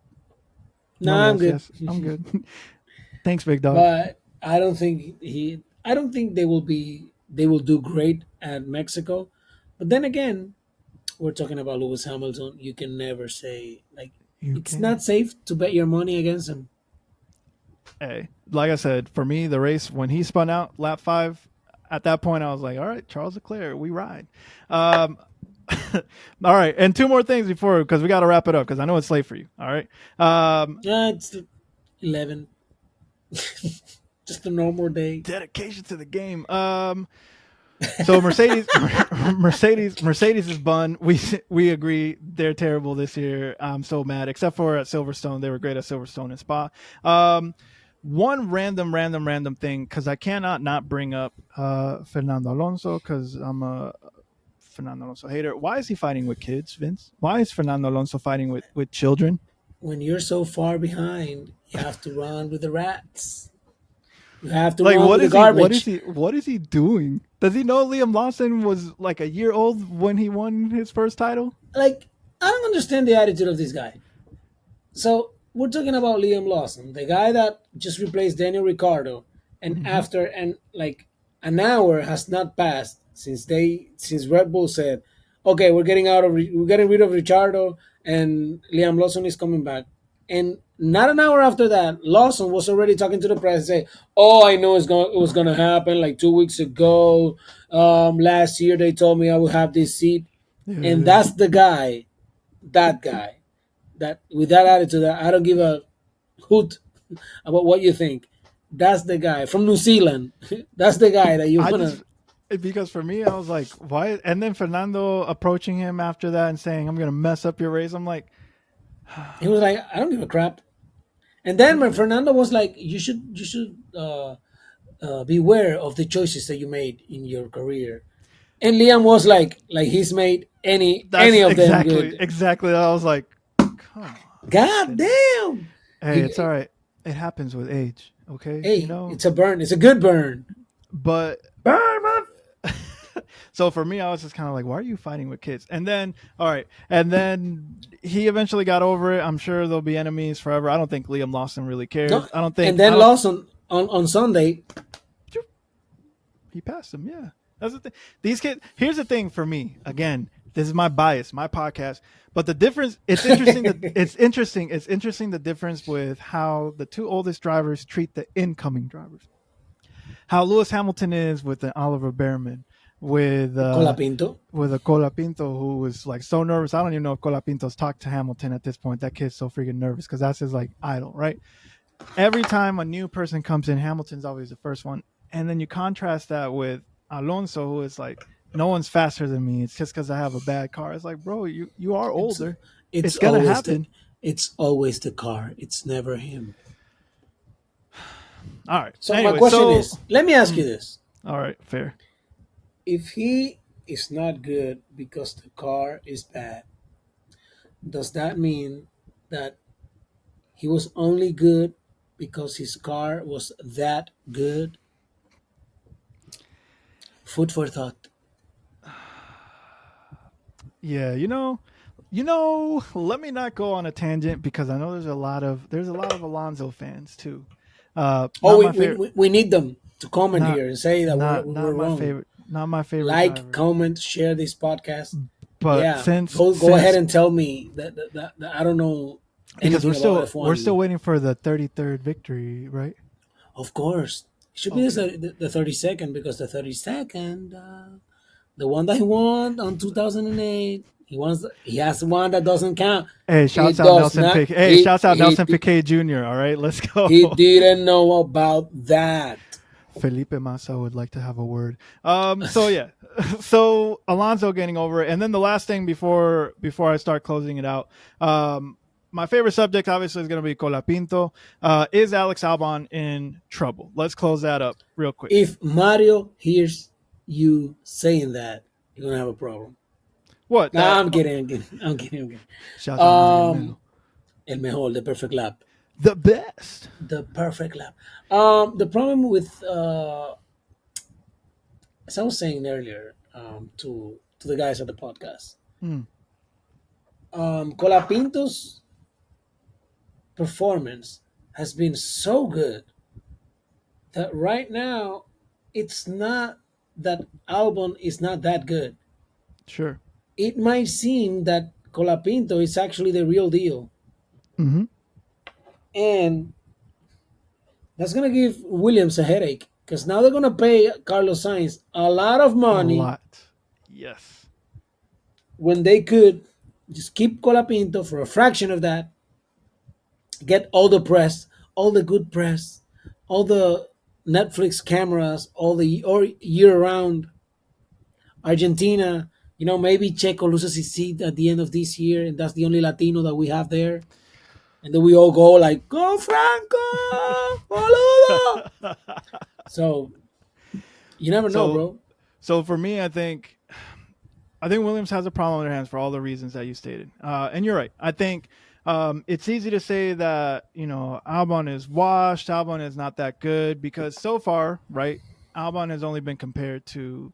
"No, Nah, I'm yes, good. yes, I'm good. Thanks, big dog." But I don't think he. I don't think they will be. They will do great at Mexico. But then again, we're talking about Lewis Hamilton. You can never say like You it's can. not safe to bet your money against him. Hey, like I said, for me, the race when he spun out lap 5, at that point I was like, all right, Charles Leclerc, we ride. Um, all right, and two more things before, because we got to wrap it up because I know it's late for you. All right, It's 11. Just a normal day. dedication to the game. So Mercedes is bun. We agree they're terrible this year. I'm so mad. Except for at Silverstone, they were great at Silverstone and Spa. One random thing, because I cannot not bring up Fernando Alonso, because I'm a Fernando Alonso hater. Why is he fighting with kids, Vince? Why is Fernando Alonso fighting with children? When you're so far behind, you have to run with the rats. You have to Like, run what with the is he? What is garbage. he? What is he doing? Does he know Liam Lawson was like a year old when he won his first title? Like, I don't understand the attitude of this guy. So, we're talking about Liam Lawson, the guy that just replaced Daniel Ricciardo, and Mm-hmm. after and like an hour has not passed since Red Bull said, "Okay, we're getting rid of Ricciardo and Liam Lawson is coming back." And not an hour after that, Lawson was already talking to the press and say, "Oh, I know it was going to happen like 2 weeks ago. Last year they told me I would have this seat." And Yeah. that's the guy, that guy, that with that attitude, that I don't give a hoot about what you think. That's the guy from New Zealand. That's the guy that you I wanna. just because for me, I was like, why? And then Fernando approaching him after that and saying, "I'm gonna mess up your race." I'm like, He was like, I don't give a crap. And then when Fernando was like, you should beware of the choices that you made in your career. And Liam was like he's made any that's of them exactly good. exactly. I was like, come on, God Fernando. damn! Hey, it's all You, right. It happens with age. Okay, hey, it's a burn. It's a good burn. but Burn my So for me, I was just kind of like, why are you fighting with kids? And then, all right, and then he eventually got over it. I'm sure they'll be enemies forever. I don't think Liam Lawson really No, cares. I don't and think I then don't. lost on Sunday. He passed him. Yeah, that's the thing. These kids. Here's the thing for me. Again, this is my bias, my podcast. But the difference. It's interesting that it's interesting. It's interesting the difference with how the two oldest drivers treat the incoming drivers. How Lewis Hamilton is with an Oliver Behrman, with Colapinto. with a Colapinto who was like so nervous. I don't even know if Colapinto's talked to Hamilton at this point. That kid's so freaking nervous because that's his like idol, right? Every time a new person comes in, Hamilton's always the first one. And then you contrast that with Alonso, who is like, no one's faster than me. It's just because I have a bad car. It's like, bro, you are It's older. it's It's gonna always the happen. it's always the car. It's never him. All right. So my Anyway, question so is, let me ask you this: all right, fair. if he is not good because the car is bad, does that mean that he was only good because his car was that good? Food for thought. Yeah, let me not go on a tangent because I know there's a lot of Alonso fans too. Oh, Not my favorite. we need them to comment Not here and say that not we're my wrong. favorite. Not my favorite Like, driver. comment, share this podcast. But Yeah, since go ahead since and tell me that I don't know because anything about we're still F1. waiting for the 33rd victory, right? Of course, it should be Okay. the 32nd, because the 32nd, the one that he won on 2008, he has one that doesn't count. Hey, He shouts out does Nelson not. Piquet. Hey, shouts out Nelson He Piquet Jr. All right, let's he go. didn't know about that. Felipe Massa would like to have a word. So yeah, so Alonso getting over it, and then the last thing before I start closing it out, my favorite subject obviously is going to be Colapinto. Is Alex Albon in trouble? Let's close that up real quick. If Mario hears you saying that, you're gonna have a problem. What Nah, that? I'm kidding. I'm kidding. I'm kidding. I'm kidding. Shouts out Mario Um, Melo, El mejor, the perfect lap. the best. The perfect lap. The problem with, as I was saying earlier, to the guys at the podcast, Hmm, Colapinto's performance has been so good that right now it's not that Albon is not that good. sure. It might seem that Colapinto is actually the real deal, Hmm. and that's gonna give Williams a headache because now they're gonna pay Carlos Sainz a lot of A money lot. Yes. when they could just keep Colapinto for a fraction of that, get all the press, all the good press, all the Netflix cameras, all the or year round. Argentina, maybe Checo loses his seat at the end of this year, and that's the only Latino that we have there. And then we all go like, "Go Franco, boludo!" So you never know, so bro. so for me, I think Williams has a problem on their hands for all the reasons that you stated. And you're right. I think it's easy to say that, Albon is washed, Albon is not that good because so far, right, Albon has only been compared to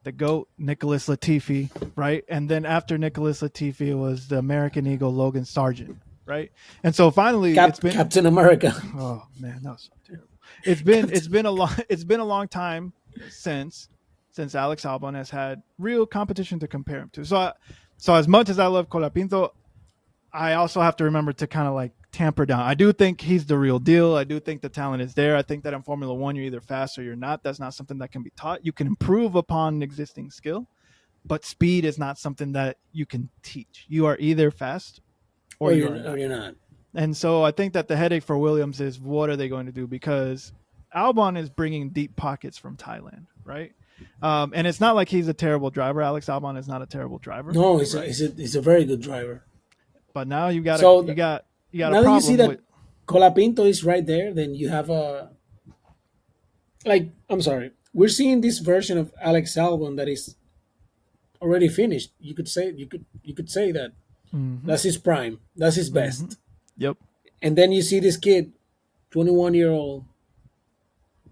the GOAT, Nicholas Latifi, right? And then after Nicholas Latifi, it was the American Eagle, Logan Sargent, right? And so finally, Captain America. oh man, that was so terrible. It's been a long time since Alex Albon has had real competition to compare him to. So as much as I love Colapinto, I also have to remember to kind of like tamper down. I do think he's the real deal. I do think the talent is there. I think that in Formula One, you're either fast or you're not. That's not something that can be taught. You can improve upon an existing skill, but speed is not something that you can teach. You are either fast or you are or not. you're not. And so I think that the headache for Williams is what are they going to do? Because Albon is bringing deep pockets from Thailand, right? And it's not like he's a terrible driver. Alex Albon is not a terrible driver, No, right? he's a very good driver. But now you got a So you got you got a now that you see problem that with Colapinto is right there, then you have a, like, I'm sorry, we're seeing this version of Alex Albon that is already finished. You could say that hmm that's his prime, that's his hmm best. Yep. And then you see this kid, 21-year-old,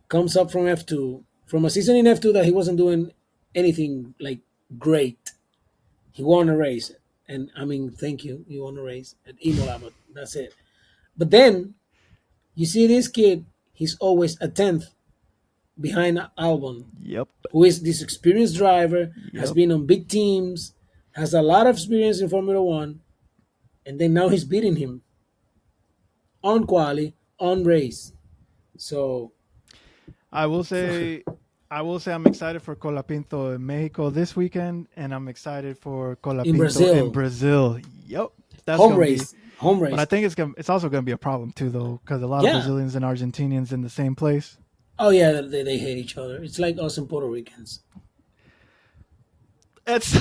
comes up from F2, from a season in F2 that he wasn't doing anything like great. He won a race, and I mean, thank you. He won a race at Imola, but that's it. But then you see this kid. He's always a tenth behind Albon, Yep. who is this experienced driver, has Yep. been on big teams, has a lot of experience in Formula One, and then now he's beating him on quali, on race. So I will say, I will say, I'm excited for Colapinto in Mexico this weekend, and I'm excited for in Colapinto in Brazil, Brazil. Yep, that's home gonna be. race, home But I race. think it's also gonna be a problem too, though, because a lot of Yeah. Brazilians and Argentinians in the same place. Oh yeah, they hate each other. It's like us and Puerto Ricans. It's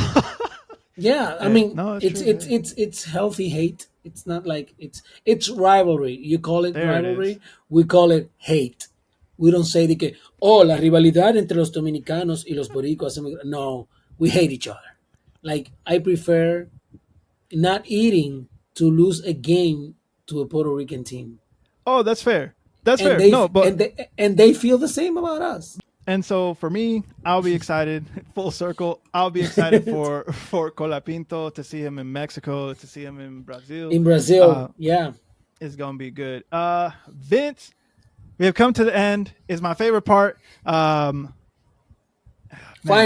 Yeah, I mean no, it's it's true. it's Hey, it's it's healthy hate. It's not like it's rivalry. You call it there it is. rivalry. We call it hate. We don't say de que oh la rivalidad entre los dominicanos y los boricuas. No, we hate each other. Like I prefer not eating to lose a game to a Puerto Rican team, Oh, that's fair. That's and fair. they No, but and they feel the same about us. and so for me, I'll be excited. Full circle. I'll be excited for Colapinto to see him in Mexico, to see him in Brazil. In Brazil, Uh, yeah. it's gonna be good. Vince, we have come to the end. Is my favorite part. Man,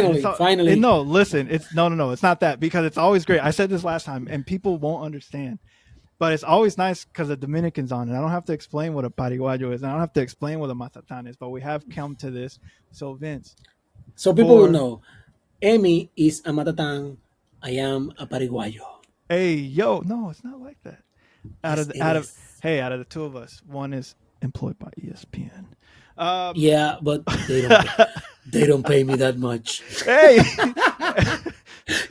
and it's Finally, all, finally. no. Listen, it's no. It's not that because it's always great. I said this last time, and people won't understand. But it's always nice because the Dominicans on it. I don't have to explain what a pariguayo is. And I don't have to explain what a matatan is. But we have come to this. So Vince, So people will for know. Emmy is a matatang. I am a pariguayo. hey yo, no, it's not like that. Yes, it Out of is. hey, out of the two of us, one is employed by ESPN. Um, Yeah, but they don't pay me that much. hey,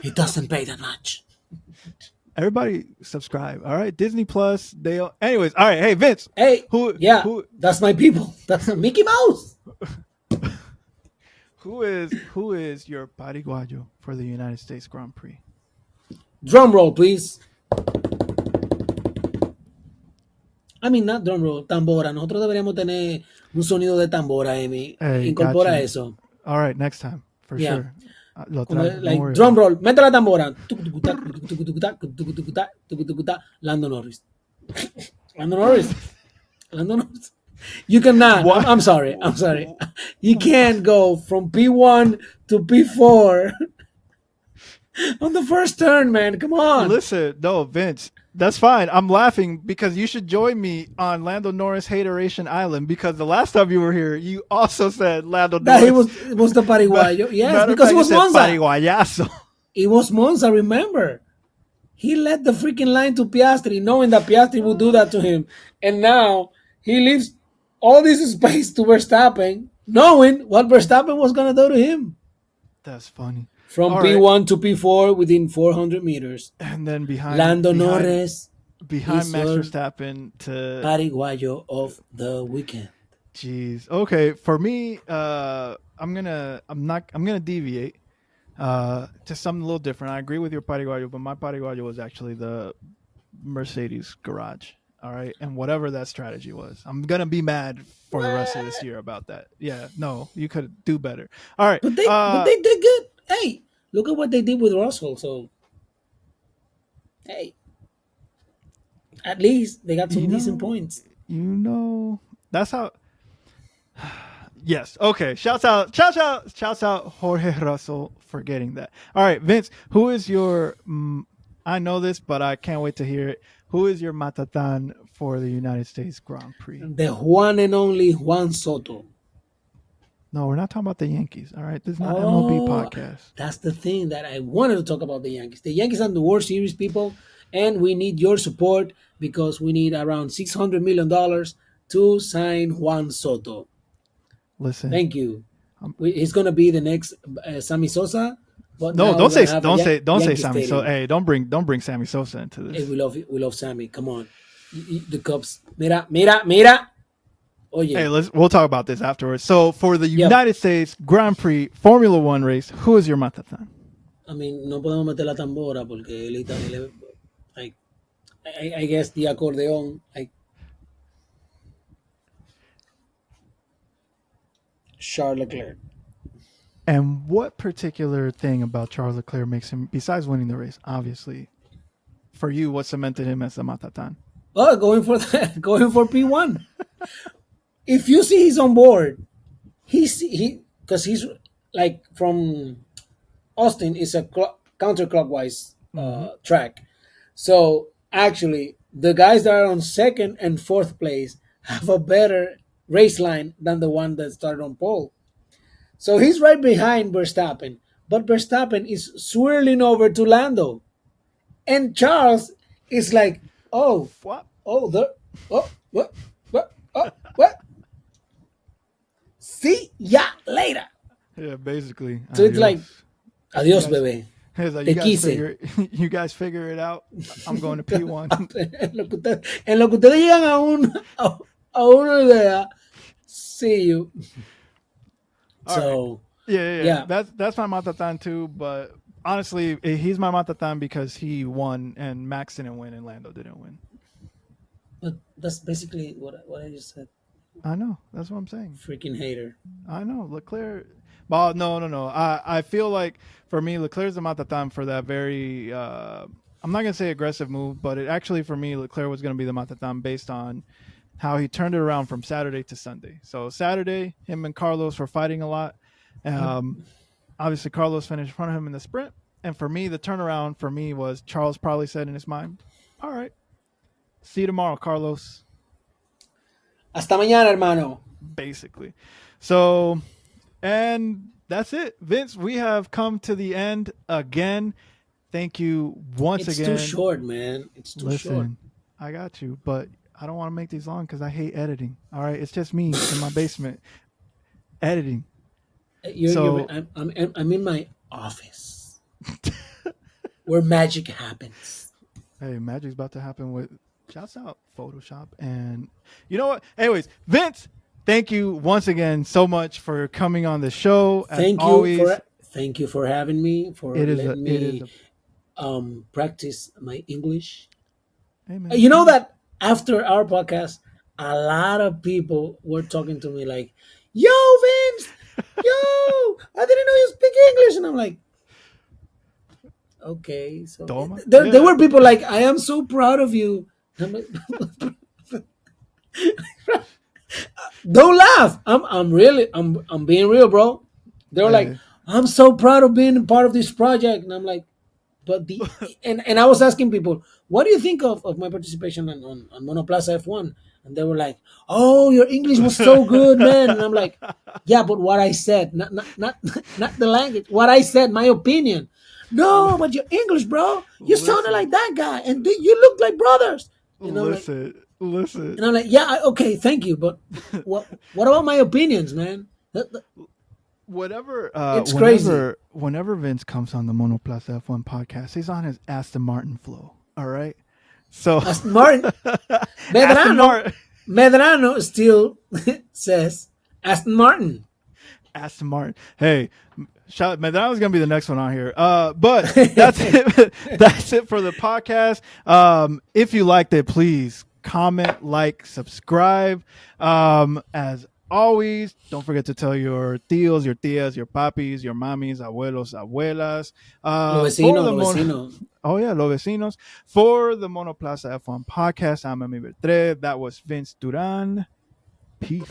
It doesn't pay that much. everybody subscribe. All right, Disney Plus. Anyways. All right, hey Vince, Hey, who yeah, who that's my people. That's Mickey Mouse. who is your pariguayo for the United States Grand Prix? Drum roll, please. I mean, not drum roll, tambora. Nosotros deberíamos tener un sonido de tambora, Emmy. Hey, got Incorpora you. eso. All right, next time for Yeah. sure. Lo traigo. Don't Like worry drum about roll. Mete la tambora. Lando Norris. Lando Norris. Lando Norris. You it. cannot. What? I'm sorry. I'm sorry. You can't go from P1 to P4 on the first turn, man. Come on. Listen, no, Vince. That's fine. I'm laughing because you should join me on Lando Norris Hateration Island because the last time you were here, you also said Lando That he Norris. was the Paraguayo. Yes, Matter of because fact, it you was said Monza. pariguayazo. It was Monza, remember. He led the freaking line to Piastri, knowing that Piastri would do that to him. And now he leaves all this space to Verstappen, knowing what Verstappen was going to do to him. That's funny. From All right, P1 to P4 within 400 meters. and then Lando Norris behind is Max your Verstappen to Paraguayo of the weekend. jeez. Okay, for me, I'm gonna deviate to something a little different. I agree with your pariguayo, but my pariguayo was actually the Mercedes garage. All right, and whatever that strategy was, I'm gonna be mad for the rest of this year about that. Yeah, no, you could do better. All right, But they did good. Hey, look at what they did with Russell. So hey, at least they got you some decent know, points. that's how. Yes. Okay. Shouts out, Jorge Russell for getting that. All right, Vince. Who is your? I know this, but I can't wait to hear it. Who is your matatan for the United States Grand Prix? The one and only Juan Soto. No, we're not talking about the Yankees. All right, this is not MLB Oh, podcast. that's the thing that I wanted to talk about the Yankees. The Yankees are the World Series, people, and we need your support because we need around $600 million to sign Juan Soto. Listen, Thank you. um, He's going to be the next Sammy Sosa, but no, now we're going to have a don't say Yankee Sammy. So Stadium. hey, don't bring Sammy Sosa into Hey, this. we love Sammy. Come on. The Cubs. Mira. Hey, Oye, we'll talk about this afterwards. So for the yep. United States Grand Prix Formula One race, who is your matatan? I mean, no podemos meter la tambora porque like, I guess the acordeón, like Charles Leclerc. And what particular thing about Charles Leclerc makes him, besides winning the race, obviously, for you, what cemented him as the Matatan? Well, going for that, going for P1. If you see he's on board, he because he's like from Austin is a counterclockwise Mm-hmm. track. So actually, the guys that are on second and fourth place have a better race line than the one that started on pole. So he's right behind Verstappen, but Verstappen is swirling over to Lando, and Charles is like, "Oh, What? oh, what? See ya later." Yeah, basically. So it's like, Adios. You "Adios, guys, bebé, it's like, te quise." you guys figure it out. I'm going to P1. En lo que ustedes llegan a una idea, see you. All right. So Yeah. yeah, That's my Matatan too. But honestly, he's my Matatan because he won and Max didn't win and Lando didn't win. but that's basically what I just said. I know. That's what I'm saying. Freaking hater. I know. Leclerc. Well, no. I feel like for me, Leclerc's the Matatan for that very. I'm not gonna say aggressive move, but it actually for me, Leclerc was gonna be the Matatan based on how he turned it around from Saturday to Sunday. So Saturday, him and Carlos were fighting a lot. Um, Obviously, Carlos finished in front of him in the sprint. And for me, the turnaround for me was Charles probably said in his mind, "All right, see you tomorrow, Carlos." Hasta mañana, hermano. Basically. So, and that's it. Vince, we have come to the end again. Thank you once It's again. too short, man. It's too short. Listen, I got you, but I don't want to make these long because I hate editing. All right, it's just me in my basement editing. So I'm in my office where magic happens. hey, magic's about to happen with shouts out Photoshop. And you know what? Anyways, Vince, thank you once again so much for coming on the show. As always, Thank you for having me, for it is letting it is me practice my English. hey man. You know that after our podcast, a lot of people were talking to me like, "Yo, Vince, yo, I didn't know you speak English," and I'm like, "Okay." So Toma. there were people like, "I am so proud of you." I'm like, don't laugh. I'm being real, bro. They're like, Hey, "I'm so proud of being a part of this project," and I'm like, but the and I was asking people, what do you think of my participation on Monoplaza F1? And they were like, "Oh, your English was so good, man." And I'm like, "Yeah, but what I said, not the language. What I said, my opinion. No, but your English, bro, you sounded listen, like that guy, and you look like brothers." And I'm like, listen. "Yeah, okay, thank you, but what about my opinions, man?" Whatever, It's crazy. whenever Vince comes on the Monoplaza F1 podcast, he's on his Aston Martin flow. All right. So Aston Martin, Aston Medrano, Martin, Medrano still says Aston Martin. Aston Martin. Hey, shout man, that was gonna be the next one on here. But that's it. That's it for the podcast. If you liked it, please comment, like, subscribe. As always, don't forget to tell your tios, your tias, your papis, your mamis, abuelos, abuelas. Lo For vecino, the lo vecino. oh yeah, los vecinos. For the Monoplaza F1 podcast, I'm Emi Bertre. That was Vince Duran. Peace.